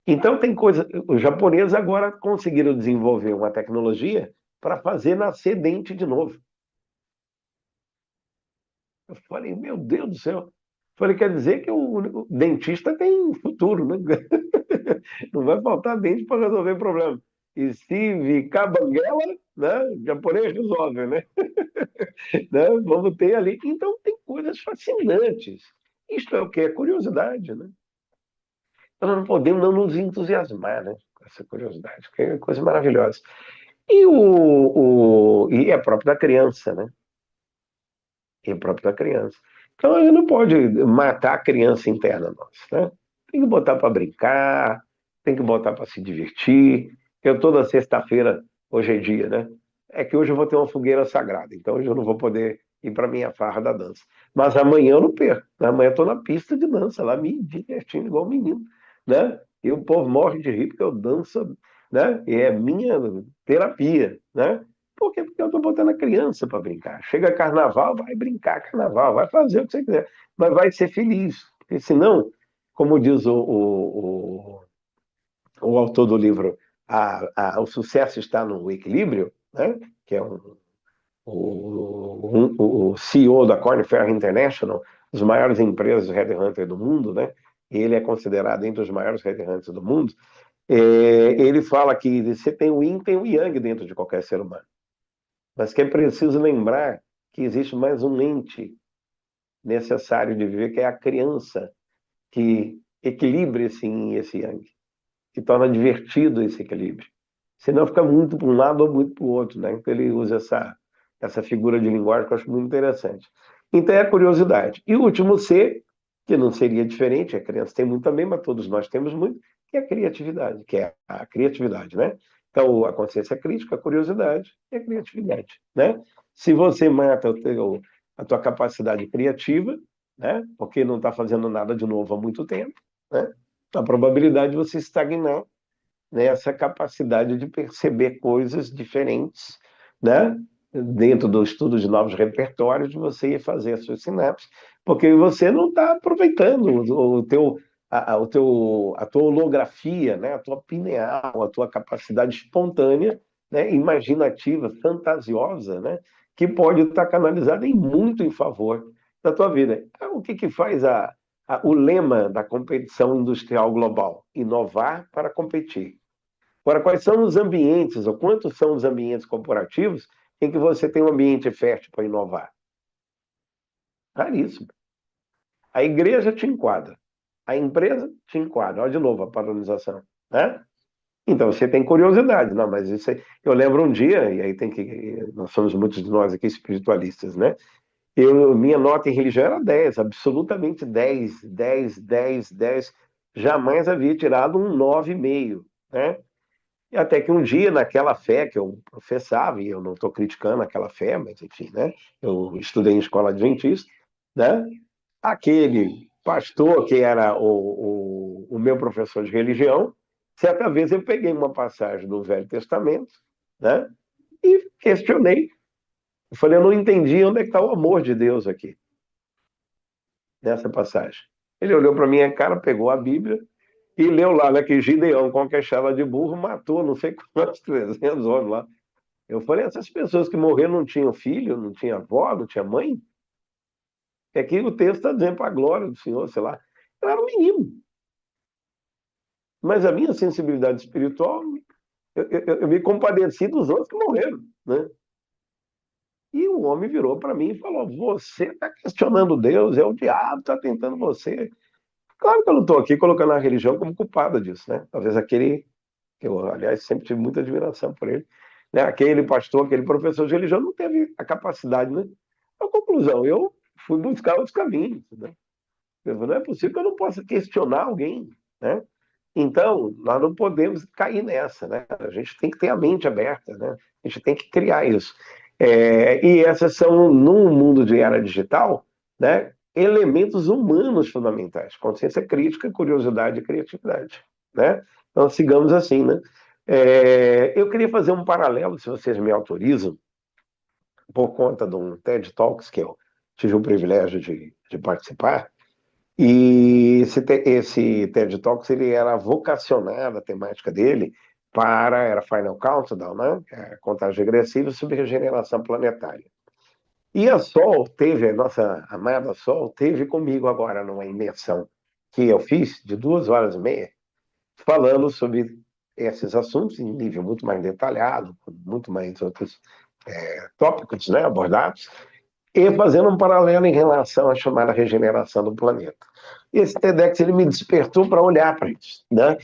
Então, tem coisa. Os japoneses agora conseguiram desenvolver uma tecnologia para fazer nascer dente de novo. Eu falei, meu Deus do céu. Eu falei, quer dizer que o dentista tem futuro, né? Não vai faltar dente para resolver problema. E se ficar banguela, né? O japonês resolve, né? Né? Vamos ter ali. Então, tem coisas fascinantes. Isto é o que? É curiosidade, né? Então, não podemos não nos entusiasmar, né? Com essa curiosidade, que é coisa maravilhosa. E é próprio da criança, né? E é próprio da criança. Então, a gente não pode matar a criança interna nossa, né? Tem que botar para brincar, tem que botar para se divertir. Eu toda sexta-feira, hoje é dia, né? É que hoje eu vou ter uma fogueira sagrada, então hoje eu não vou poder ir para minha farra da dança. Mas amanhã eu não perco, né? Amanhã eu estou na pista de dança, lá me divertindo igual menino, né? E o povo morre de rir porque eu danço, né? E é minha terapia, né? Por quê? Porque eu estou botando a criança para brincar. Chega carnaval, vai brincar carnaval, vai fazer o que você quiser, mas vai ser feliz. Porque senão, como diz o autor do livro, o sucesso está no equilíbrio, né? Que é o CEO da Korn Ferry International, das maiores empresas de headhunter do mundo, né? Ele é considerado entre os maiores headhunters do mundo. Ele fala que você tem o yin, tem o yang dentro de qualquer ser humano. Mas que é preciso lembrar que existe mais um ente necessário de viver, que é a criança, que equilibra esse yin e esse yang, que torna divertido esse equilíbrio. Senão fica muito para um lado ou muito para o outro, né? Então ele usa essa figura de linguagem que eu acho muito interessante. Então é a curiosidade. E o último C, que não seria diferente, a criança tem muito também, mas todos nós temos muito, que é a criatividade, que é a criatividade, né? Então, a consciência crítica, a curiosidade e a criatividade, né? Se você mata a tua capacidade criativa, né? Porque não está fazendo nada de novo há muito tempo, né? A probabilidade de você estagnar nessa capacidade de perceber coisas diferentes, né? Dentro do estudo de novos repertórios, de você ir fazer as suas sinapses, porque você não está aproveitando a tua holografia, né? A tua pineal, a tua capacidade espontânea, né? Imaginativa, fantasiosa, né? que pode estar canalizada em muito em favor da tua vida. Então, o que que faz o lema da competição industrial global? Inovar para competir. Agora, quais são os ambientes, ou quantos são os ambientes corporativos em que você tem um ambiente fértil para inovar? Raríssimo. A igreja te enquadra, a empresa te enquadra. Olha de novo a padronização, né? Então você tem curiosidade, não, mas isso aí, eu lembro um dia, e aí tem que, nós somos muitos de nós aqui espiritualistas, né? Minha nota em religião era 10, absolutamente 10, 10, 10, 10. Jamais havia tirado um 9,5, né? E até que um dia, naquela fé que eu professava, e eu não estou criticando aquela fé, mas enfim, né? Eu estudei em escola adventista, né? Aquele pastor que era o meu professor de religião, certa vez eu peguei uma passagem do Velho Testamento, né? E questionei. Eu falei, eu não entendi onde é que está o amor de Deus aqui, nessa passagem. Ele olhou para minha cara, pegou a Bíblia e leu lá, né, que Gideão, com a queixada de burro, matou não sei quantos, 300 homens lá. Eu falei, essas pessoas que morreram não tinham filho, não tinham avó, não tinha mãe? É que o texto está dizendo para a glória do Senhor, sei lá. Eu era um menino. Mas a minha sensibilidade espiritual, eu me compadeci dos outros que morreram, né? E o homem virou para mim e falou: Você está questionando Deus, é o diabo que está tentando você. Claro que eu não estou aqui colocando a religião como culpada disso, né? Talvez aquele, que eu, aliás, sempre tive muita admiração por ele, né? Aquele pastor, aquele professor de religião não teve a capacidade, né? A conclusão, eu fui buscar outros caminhos, né? Não é possível que eu não possa questionar alguém, né? Então, nós não podemos cair nessa, né? A gente tem que ter a mente aberta, né? A gente tem que criar isso. E essas são, no mundo de era digital, né, elementos humanos fundamentais: consciência crítica, curiosidade e criatividade, né? Então, sigamos assim, né? Eu queria fazer um paralelo, se vocês me autorizam, por conta de um TED Talks que eu tive o privilégio de participar. E esse TED Talks ele era vocacionado, a temática dele, era Final Countdown, né? Contagem regressiva sobre regeneração planetária. E a Sol teve, a nossa amada Sol, teve comigo agora numa imersão que eu fiz de 2 horas e meia, falando sobre esses assuntos em nível muito mais detalhado, com muito mais outros tópicos, né, abordados, e fazendo um paralelo em relação à chamada regeneração do planeta. Esse TEDx ele me despertou para olhar para isso, né?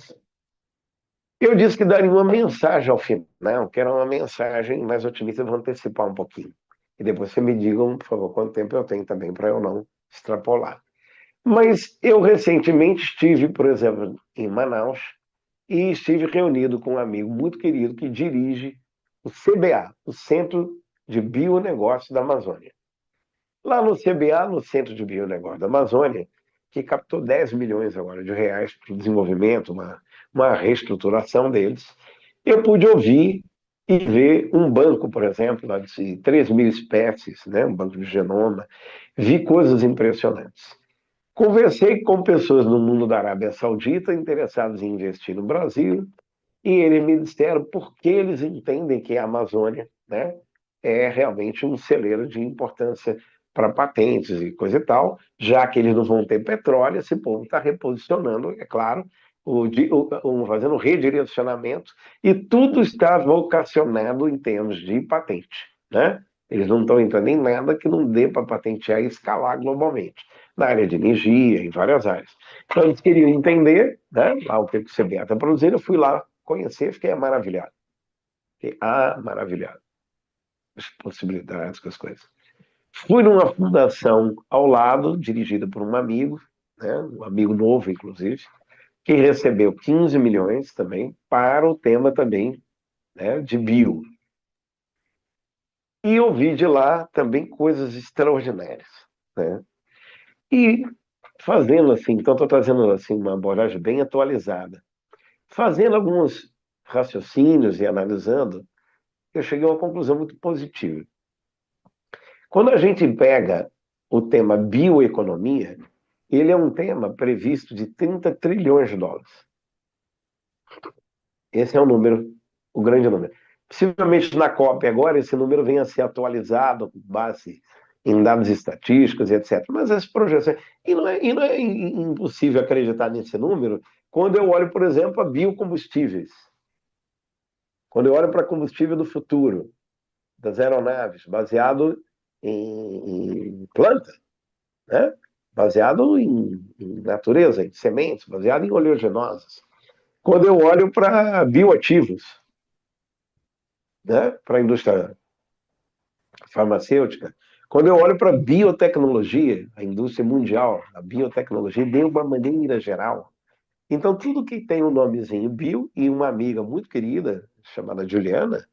Eu disse que daria uma mensagem ao final, que era uma mensagem mais otimista. Vou antecipar um pouquinho. E depois você me digam, por favor, quanto tempo eu tenho também para eu não extrapolar. Mas eu recentemente estive, por exemplo, em Manaus e estive reunido com um amigo muito querido que dirige o CBA, o Centro de Bionegócios da Amazônia. Lá no CBA, no Centro de Bionegócio da Amazônia, que captou 10 milhões agora de reais para o desenvolvimento, uma reestruturação deles, eu pude ouvir e ver um banco, por exemplo, lá de 3 mil espécies, né, um banco de genoma, vi coisas impressionantes. Conversei com pessoas no mundo da Arábia Saudita interessadas em investir no Brasil, e eles me disseram por que eles entendem que a Amazônia, né, é realmente um celeiro de importância para patentes e coisa e tal, já que eles não vão ter petróleo, esse povo está reposicionando, é claro, fazendo um redirecionamento, e tudo está vocacionado em termos de patente, né? Eles não estão entrando em nada que não dê para patentear e escalar globalmente, na área de energia, em várias áreas. Então, eles queriam entender, né, lá o que o CBA está produzindo. Eu fui lá conhecer, fiquei maravilhado. Fiquei maravilhado. As possibilidades, com as coisas. Fui numa fundação ao lado, dirigida por um amigo, né, um amigo novo, inclusive, que recebeu 15 milhões também para o tema também, né, de bio. E ouvi de lá também coisas extraordinárias, né? E fazendo assim, então estou trazendo assim uma abordagem bem atualizada, fazendo alguns raciocínios e analisando, eu cheguei a uma conclusão muito positiva. Quando a gente pega o tema bioeconomia, ele é um tema previsto de 30 trilhões de dólares. Esse é o número, o grande número. Possivelmente na COP agora esse número venha a ser atualizado com base em dados estatísticos e etc. Mas as projeções. E não é impossível acreditar nesse número quando eu olho, por exemplo, a biocombustíveis. Quando eu olho para combustível do futuro, das aeronaves, baseado em planta, né? Baseado em natureza, em sementes, baseado em oleaginosas. Quando eu olho para bioativos, né? Para a indústria farmacêutica, quando eu olho para a biotecnologia, a indústria mundial, a biotecnologia, de uma maneira geral. Então, tudo que tem um nomezinho bio, e uma amiga muito querida, chamada Juliana,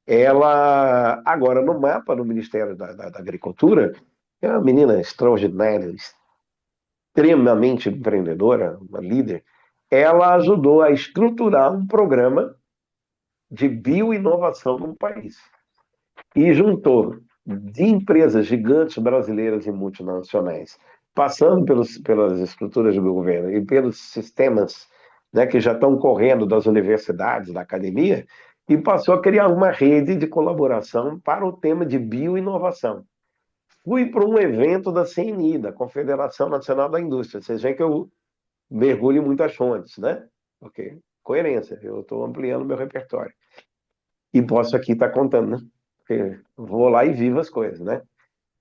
ela, agora no mapa do Ministério da Agricultura, é uma menina extraordinária, extremamente empreendedora, uma líder, ela ajudou a estruturar um programa de bioinovação no país. E juntou de empresas gigantes brasileiras e multinacionais, passando pelas estruturas do governo e pelos sistemas, né, que já estão correndo das universidades, da academia, e passou a criar uma rede de colaboração para o tema de bioinovação. Fui para um evento da CNI, da Confederação Nacional da Indústria. Vocês veem que eu mergulho em muitas fontes, né? Ok, coerência, eu estou ampliando meu repertório. E posso aqui estar contando, né? Porque vou lá e vivo as coisas, né?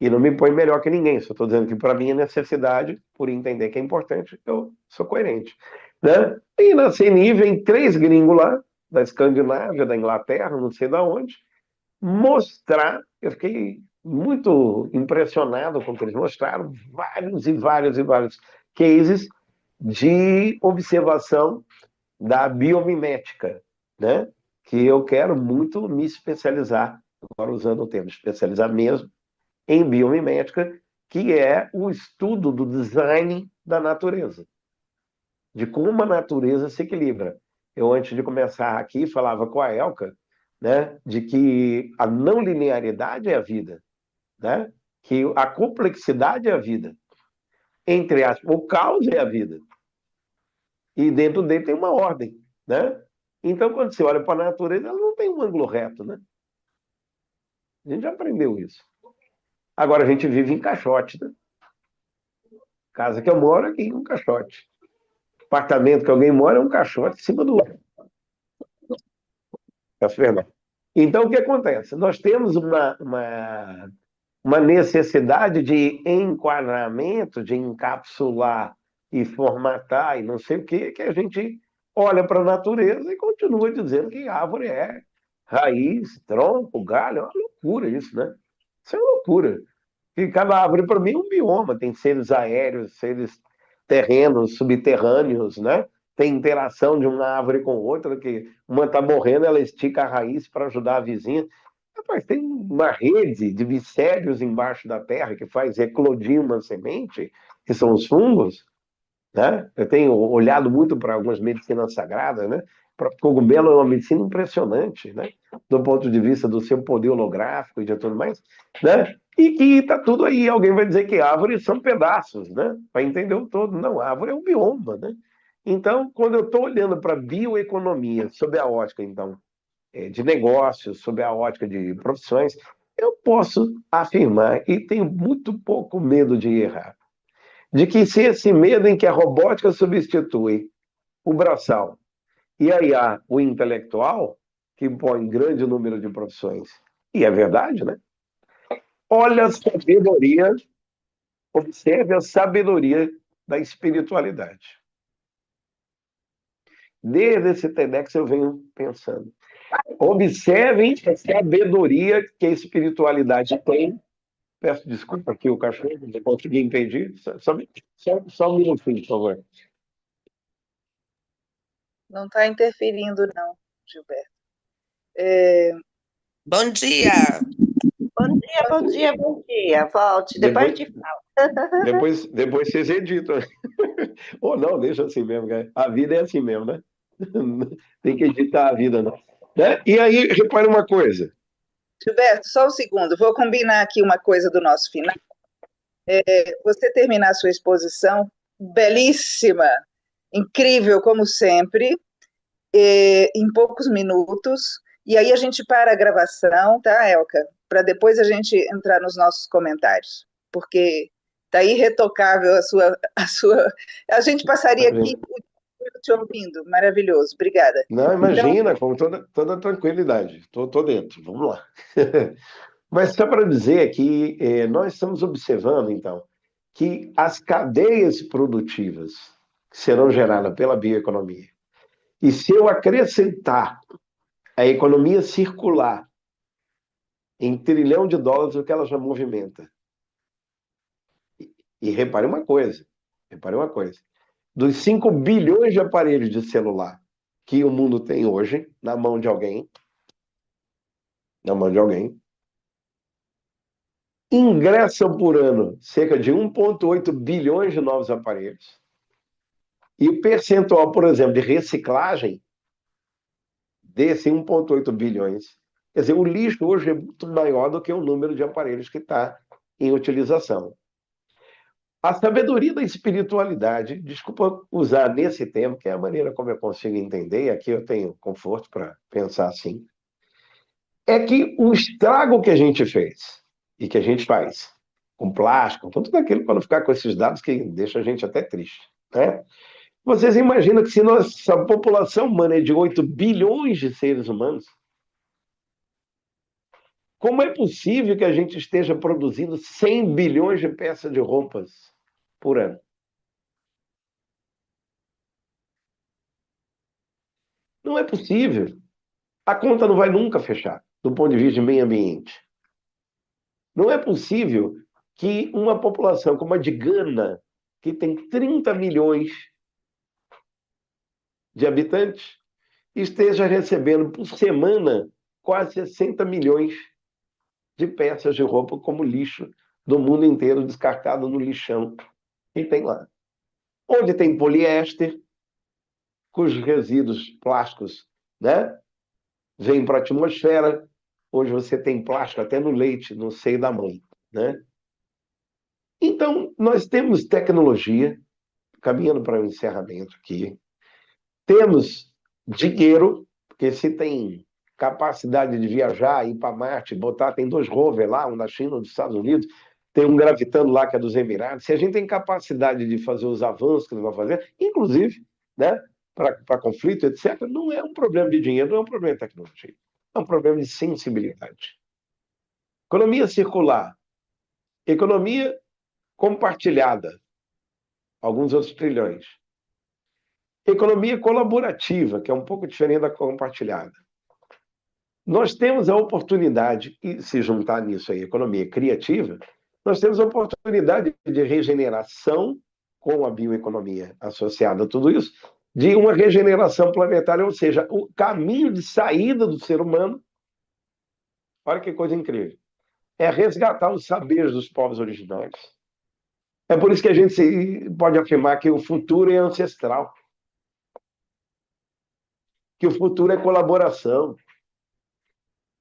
E não me põe melhor que ninguém. Só estou dizendo que para mim é necessidade, por entender que é importante, eu sou coerente, né? E na CNI vem 3 gringos lá, da Escandinávia, da Inglaterra, não sei de onde, mostrar. Eu fiquei muito impressionado com o que eles mostraram, vários e vários e vários cases de observação da biomimética, né? Que eu quero muito me especializar, agora usando o termo especializar mesmo, em biomimética, que é o estudo do design da natureza, de como a natureza se equilibra. Eu, antes de começar aqui, falava com a Elka, né, de que a não linearidade é a vida, né? Que a complexidade é a vida. Entre aspas, o caos é a vida. E dentro dele tem uma ordem, né? Então, quando você olha para a natureza, ela não tem um ângulo reto, né? A gente já aprendeu isso. Agora a gente vive em caixote, né? Casa que eu moro aqui é um caixote. Apartamento que alguém mora é um caixote em cima do outro. Peço perdão. Então, o que acontece? Nós temos uma necessidade de enquadramento, de encapsular e formatar e não sei o quê, que a gente olha para a natureza e continua dizendo que árvore é raiz, tronco, galho. É uma loucura isso, né? Isso é uma loucura. E cada árvore, para mim, é um bioma. Tem seres aéreos, seres terrenos, subterrâneos, né? Tem interação de uma árvore com outra, que uma está morrendo, ela estica a raiz para ajudar a vizinha. Rapaz, tem uma rede de micélios embaixo da terra que faz eclodir uma semente, que são os fungos, né? Eu tenho olhado muito para algumas medicinas sagradas, né? O cogumelo é uma medicina impressionante, né? Do ponto de vista do seu poder holográfico e de tudo mais, né? E que está tudo aí. Alguém vai dizer que árvores são pedaços, né? Para entender o todo. Não, árvore é um bioma, né? Então, quando eu estou olhando para a bioeconomia, sob a ótica, então, de negócios, sob a ótica de profissões, eu posso afirmar, e tenho muito pouco medo de errar, de que se esse medo em que a robótica substitui o braçal e a IA o intelectual, que põe grande número de profissões, e é verdade, né? Olha a sabedoria, observe a sabedoria da espiritualidade. Desde esse TEDx eu venho pensando. Observem a sabedoria que a espiritualidade tem. Peço desculpa aqui o cachorro, não consegui impedir. Só um minutinho, por favor. Não está interferindo, não, Gilberto. Bom dia! Bom dia, bom dia, bom dia. Volte, depois a gente fala. Depois vocês editam. Ou não, deixa assim mesmo. A vida é assim mesmo, né? Tem que editar a vida, não. Né? E aí, repare uma coisa. Gilberto, só um segundo, vou combinar aqui uma coisa do nosso final. Você terminar a sua exposição, belíssima, incrível como sempre, em poucos minutos, E aí a gente para a gravação, tá, Elka? Para depois a gente entrar nos nossos comentários, porque tá irretocável a sua. A gente passaria aqui o dia te ouvindo, maravilhoso, obrigada. Não, Então, imagina, com toda tranquilidade. Estou dentro, vamos lá. Mas só para dizer que nós estamos observando, então, que as cadeias produtivas que serão geradas pela bioeconomia, e se eu acrescentar a economia circular em trilhão de dólares, o que ela já movimenta. E repare uma coisa, dos 5 bilhões de aparelhos de celular que o mundo tem hoje, na mão de alguém, ingressam por ano cerca de 1,8 bilhões de novos aparelhos. E o percentual, por exemplo, de reciclagem desse 1,8 bilhões, quer dizer, o lixo hoje é muito maior do que o número de aparelhos que está em utilização. A sabedoria da espiritualidade, desculpa usar nesse termo, que é a maneira como eu consigo entender, e aqui eu tenho conforto para pensar assim, é que o estrago que a gente fez e que a gente faz com plástico, com tudo aquilo para não ficar com esses dados que deixa a gente até triste, né? Vocês imaginam que se nossa população humana é de 8 bilhões de seres humanos, como é possível que a gente esteja produzindo 100 bilhões de peças de roupas por ano? Não é possível. A conta não vai nunca fechar, do ponto de vista de meio ambiente. Não é possível que uma população como a de Gana, que tem 30 milhões de habitantes, esteja recebendo por semana quase 60 milhões de peças de roupa como lixo do mundo inteiro descartado no lixão que tem lá. Onde tem poliéster, cujos resíduos plásticos, né, vêm para a atmosfera. Hoje você tem plástico até no leite, no seio da mãe, né? Então, nós temos tecnologia, caminhando para o encerramento aqui, temos dinheiro, porque se tem capacidade de viajar, ir para Marte, botar, tem 2 rovers lá, um na China, um dos Estados Unidos, tem um gravitando lá que é dos Emirados. Se a gente tem capacidade de fazer os avanços que nós vamos fazer, inclusive, né, para conflito, etc., não é um problema de dinheiro, não é um problema de tecnologia, é um problema de sensibilidade. Economia circular, economia compartilhada, alguns outros trilhões. Economia colaborativa, que é um pouco diferente da compartilhada. Nós temos a oportunidade, e se juntar nisso aí, economia criativa, nós temos a oportunidade de regeneração com a bioeconomia associada a tudo isso, de uma regeneração planetária, ou seja, o caminho de saída do ser humano, olha que coisa incrível, é resgatar os saberes dos povos originários. É por isso que a gente pode afirmar que o futuro é ancestral, que o futuro é colaboração,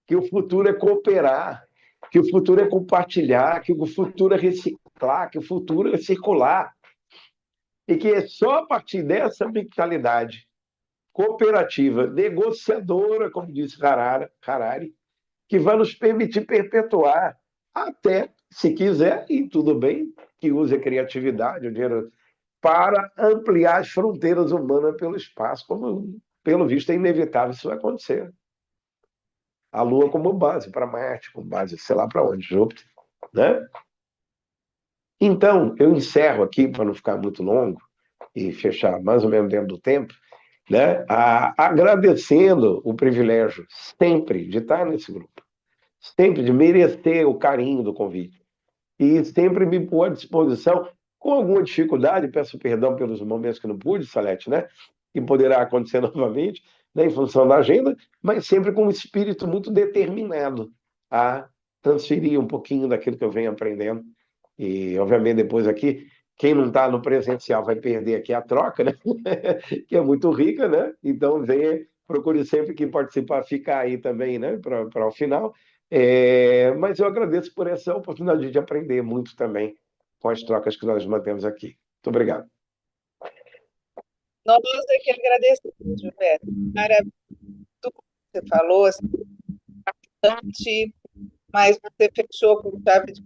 que o futuro é cooperar, que o futuro é compartilhar, que o futuro é reciclar, que o futuro é circular. E que é só a partir dessa mentalidade cooperativa, negociadora, como disse Harari, que vai nos permitir perpetuar até, se quiser, e tudo bem, que use a criatividade, o dinheiro, para ampliar as fronteiras humanas pelo espaço, como, pelo visto, é inevitável isso vai acontecer. A Lua como base para Marte, como base, sei lá para onde, Júpiter, né? Então, eu encerro aqui, para não ficar muito longo, e fechar mais ou menos dentro do tempo, né? Agradecendo o privilégio sempre de estar nesse grupo, sempre de merecer o carinho do convite, e sempre me pôr à disposição, com alguma dificuldade, peço perdão pelos momentos que não pude, Salete, né? Que poderá acontecer novamente, né, em função da agenda, mas sempre com um espírito muito determinado a transferir um pouquinho daquilo que eu venho aprendendo. E, obviamente, depois aqui, quem não está no presencial vai perder aqui a troca, né? Que é muito rica, né? Então, venha, procure sempre que participar ficar aí também, né? Para o final. Mas eu agradeço por essa oportunidade de aprender muito também com as trocas que nós mantemos aqui. Muito obrigado. nós é que agradecemos, Gilberto. Maravilhoso. você falou, assim, bastante, mas você fechou com chave de